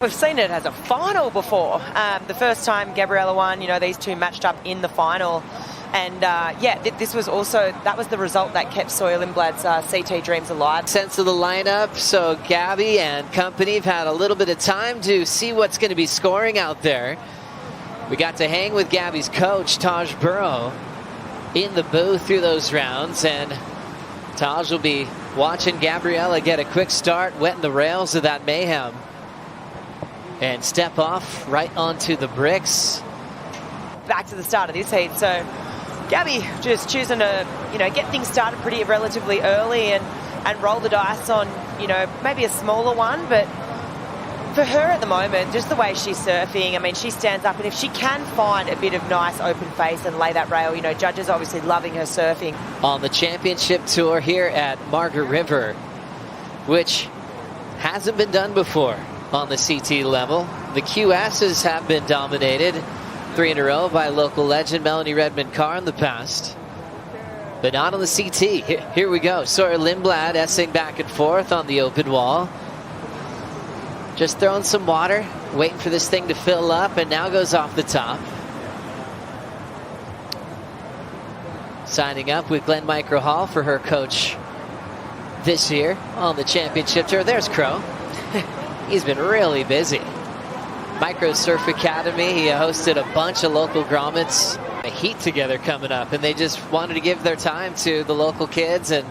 We've seen it as a final before. The first time Gabriela won, these two matched up in the final. And this was also, that was the result that kept Sawyer Lindblad's CT dreams alive. Sense of the lineup, so Gabby and company have had a little bit of time to see what's going to be scoring out there. We got to hang with Gabby's coach, Taj Burrow, in the booth through those rounds, and Taj will be watching Gabriela get a quick start, wetting the rails of that mayhem, and step off right onto the bricks. Back to the start of this heat, so Gabby just choosing to, get things started pretty relatively early and roll the dice on, maybe a smaller one, but for her at the moment, just the way she's surfing, I mean, she stands up, and if she can find a bit of nice open face and lay that rail, judges obviously loving her surfing. On the championship tour here at Margaret River, which hasn't been done before on the CT level. The QSs have been dominated 3 in a row by local legend Melanie Redmond-Carr in the past, but not on the CT. Here we go. Sawyer Lindblad essing back and forth on the open wall. Just throwing some water, waiting for this thing to fill up, and now goes off the top. Signing up with Glenn Micro Hall for her coach this year on the championship tour. There's Crow. He's been really busy. Micro Surf Academy, he hosted a bunch of local grommets. A heat together coming up, and they just wanted to give their time to the local kids, and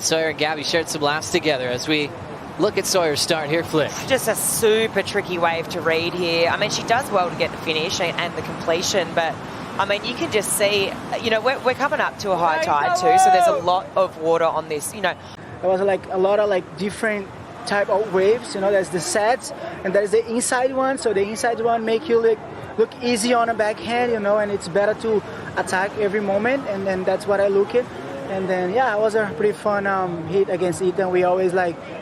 Sawyer and Gabby shared some laughs together as we look at Sawyer's start here, Flick. Just a super tricky wave to read here. I mean, she does well to get the finish and the completion, but I mean, you can just see, we're coming up to a high tide too, so there's a lot of water on this, There was like a lot of different type of waves, there's the sets and there's the inside one. So the inside one make you look easy on a backhand, and it's better to attack every moment, and then that's what I look at. And then it was a pretty fun hit against Ethan. We always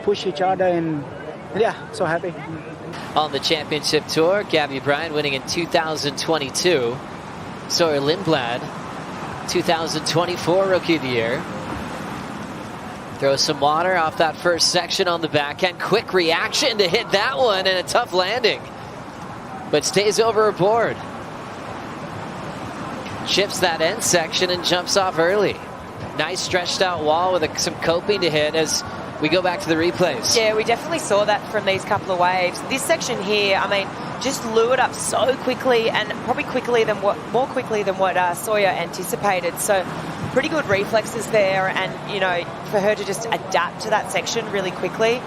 push each other, and so happy. On the championship tour, Gabriela Bryan winning in 2022. Sawyer Lindblad, 2024 Rookie of the Year. Throws some water off that first section on the backhand. Quick reaction to hit that one, and a tough landing, but stays overboard. Chips that end section and jumps off early. Nice stretched out wall with some coping to hit as we go back to the replays. Yeah, we definitely saw that from these couple of waves. This section here, I mean, just lured up so quickly, and probably more quickly than what Sawyer anticipated. So pretty good reflexes there, and for her to just adapt to that section really quickly.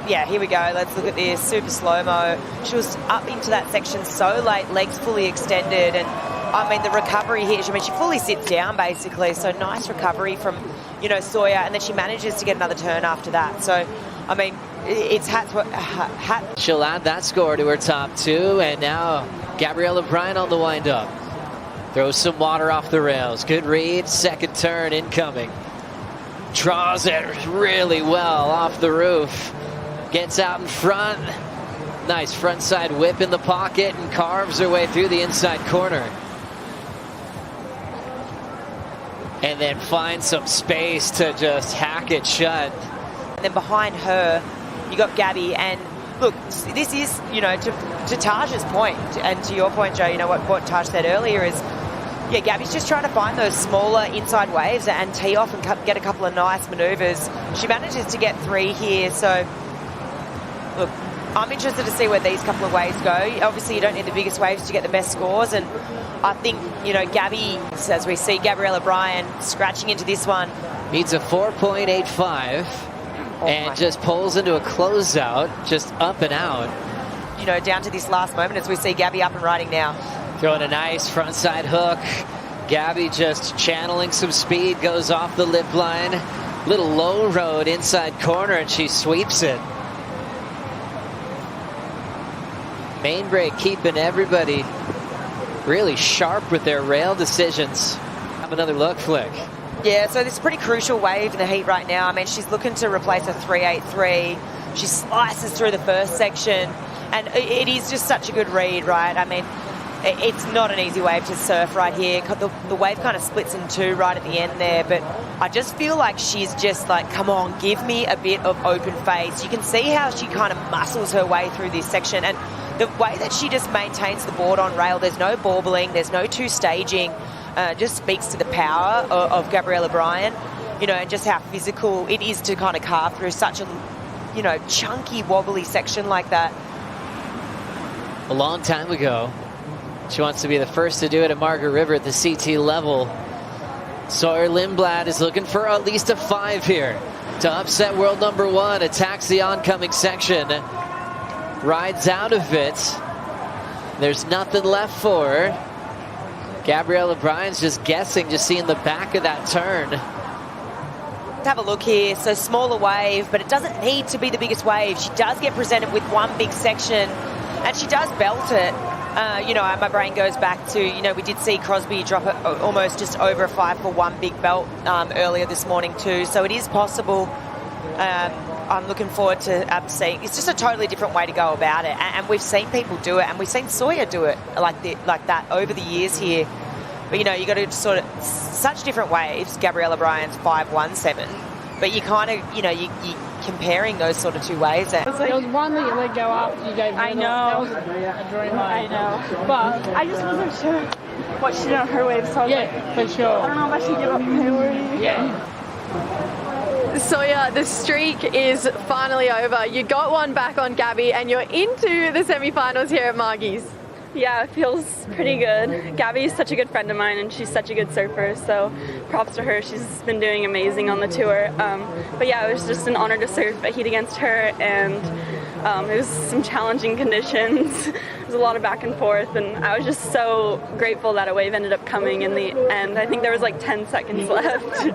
Here we go. Let's look at this. Super slow-mo. She was up into that section so late, legs fully extended, and I mean, the recovery here, she fully sits down basically, so nice recovery from, Sawyer, and then she manages to get another turn after that. So, I mean, it's hat. She'll add that score to her top 2, and now Gabriela Bryan on the wind-up. Throws some water off the rails. Good read, second turn incoming. Draws it really well off the roof. Gets out in front. Nice frontside whip in the pocket, and carves her way through the inside corner. And then finds some space to just hack it shut. And then behind her, you got Gabby, and look, this is, to Taj's point, and to your point, Joe, what Taj said earlier is, Gabby's just trying to find those smaller inside waves and tee off and get a couple of nice maneuvers. She manages to get 3 here, so look, I'm interested to see where these couple of waves go. Obviously, you don't need the biggest waves to get the best scores, and I think, Gabby, as we see Gabriela Bryan scratching into this one. Needs a 4.85 and just pulls into a closeout, just up and out. Down to this last moment as we see Gabby up and riding now. Throwing a nice frontside hook. Gabby just channeling some speed, goes off the lip line. Little low road inside corner, and she sweeps it. Main break keeping everybody really sharp with their rail decisions. Have another look, Flick. Yeah, so this is a pretty crucial wave in the heat right now. I mean, she's looking to replace a 383. She slices through the first section, and it is just such a good read, right? I mean, it's not an easy wave to surf right here. The wave kind of splits in two right at the end there, but I just feel like she's just like, come on, give me a bit of open face. You can see how she kind of muscles her way through this section, and the way that she just maintains the board on rail, there's no baubles, there's no two staging, just speaks to the power of Gabriela Bryan, you know, and just how physical it is to kind of carve through such a, you know, chunky, wobbly section like that. A long time ago. She wants to be the first to do it at Margaret River at the CT level. Sawyer Lindblad is looking for at least a 5 here to upset world number 1. Attacks the oncoming section. Rides out of it. There's nothing left for her. Gabriela Bryan's just guessing, just seeing the back of that turn. Have a look here. So smaller wave, but it doesn't need to be the biggest wave. She does get presented with one big section, and she does belt it. You know, my brain goes back to, you know, we did see Crosby drop it almost just over a 5 for one big belt earlier this morning too. So it is possible. I'm looking forward to seeing. It's just a totally different way to go about it. And we've seen people do it, and we've seen Sawyer do it like that over the years here. But, you know, you got to sort of, such different waves. Gabriela Bryan's 5-1-7. But you kind of, you know, you comparing those sort of two ways. It was one that you let go after you gave. I know. That was a dream. I know. But I just wasn't sure what she did on her wave, so I was like, for sure. I don't know if I should give up priority. Yeah. Sawyer, the streak is finally over. You got one back on Gabby, and you're into the semi-finals here at Margie's. Yeah, it feels pretty good. Gabby is such a good friend of mine, and she's such a good surfer, so props to her. She's been doing amazing on the tour. But yeah, it was just an honor to surf a heat against her, and it was some challenging conditions. It was a lot of back and forth, and I was just so grateful that a wave ended up coming in the end. I think there was like 10 seconds left.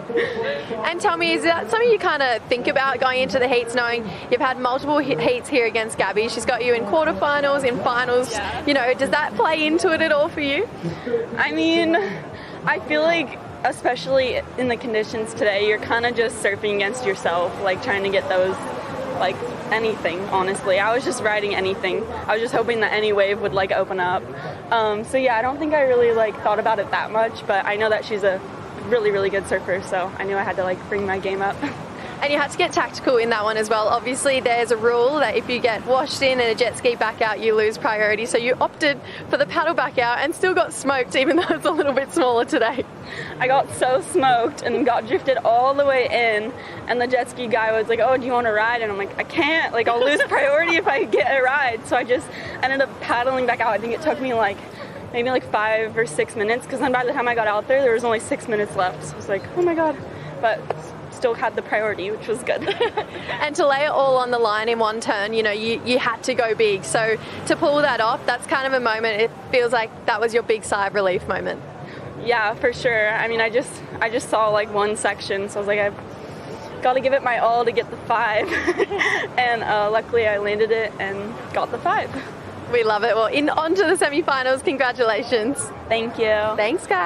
And tell me, is that something you kind of think about going into the heats, knowing you've had multiple heats here against Gabby? She's got you in quarterfinals, in finals. Yeah. You know, does that play into it at all for you? I mean, I feel like, especially in the conditions today, you're kind of just surfing against yourself, like trying to get those, like anything, honestly. I was just riding anything. I was just hoping that any wave would like open up. So yeah, I don't think I really like thought about it that much, but I know that she's a really, really good surfer, so I knew I had to like bring my game up. And you had to get tactical in that one as well. Obviously, there's a rule that if you get washed in and a jet ski back out, you lose priority. So you opted for the paddle back out and still got smoked, even though it's a little bit smaller today. I got so smoked and got drifted all the way in, and the jet ski guy was like, oh, do you want to ride? And I'm like, I can't. Like, I'll lose priority if I get a ride. So I just ended up paddling back out. I think it took me like maybe like 5 or 6 minutes, because then by the time I got out there was only 6 minutes left. So I was like, oh my God. But still had the priority, which was good. And to lay it all on the line in one turn, you know, you had to go big. So to pull that off, that's kind of a moment, it feels like that was your big sigh of relief moment. Yeah, for sure. I mean, I just saw like one section, so I was like, I've got to give it my all to get the 5. And luckily I landed it and got the 5. We love it. Well, on to the semi-finals. Congratulations. Thank you. Thanks, guys.